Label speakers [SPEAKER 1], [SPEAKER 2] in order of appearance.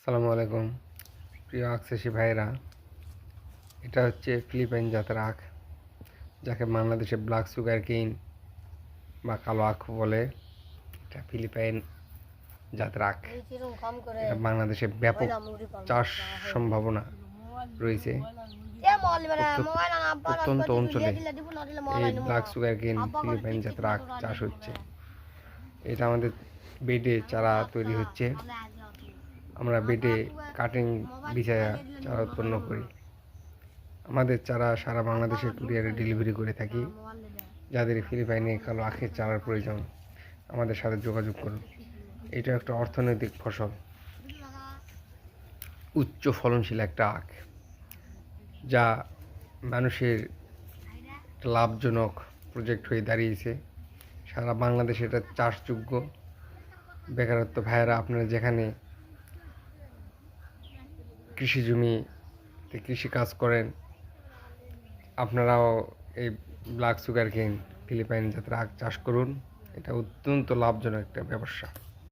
[SPEAKER 1] আসসালামু আলাইকুম প্রিয় আখ চাষি ভাইয়েরা। এটা হচ্ছে ফিলিপাইন জাতের আখ, যাকে বাংলাদেশে ব্ল্যাক সুগার কেইন বা কালো আখ বলে। এটা ফিলিপাইন জাতের আখ। এটা বাংলাদেশে ব্যাপক চাষ সম্ভাবনা রয়েছে। প্রত্যন্ত অঞ্চলে এই ব্ল্যাক সুগার কেইন ফিলিপাইন জাতের আখ চাষ হচ্ছে। এটা আমাদের বেডে চারা তৈরি হচ্ছে। আমরা বেডে কাটিং বিছায়া চারা উৎপন্ন করি। আমাদের চারা সারা বাংলাদেশে কুরিয়ারে ডেলিভারি করে থাকি। যাদের ফিলিপাইনে কালো আখের চারার প্রয়োজন আমাদের সাথে যোগাযোগ করুন। এটা একটা অর্থনৈতিক ফসল, উচ্চ ফলনশীল একটা আখ, যা মানুষের লাভজনক প্রজেক্ট হয়ে দাঁড়িয়েছে। সারা বাংলাদেশে এটা চাষযোগ্য। বেকারত্ব ভাইয়েরা, আপনারা যেখানে কৃষি জমিতে কৃষি কাজ করেন, আপনারাও এই ব্ল্যাক সুগার কেইন ফিলিপাইন জাতের আখ চাষ করুন। এটা অত্যন্ত লাভজনক একটা ব্যবসা।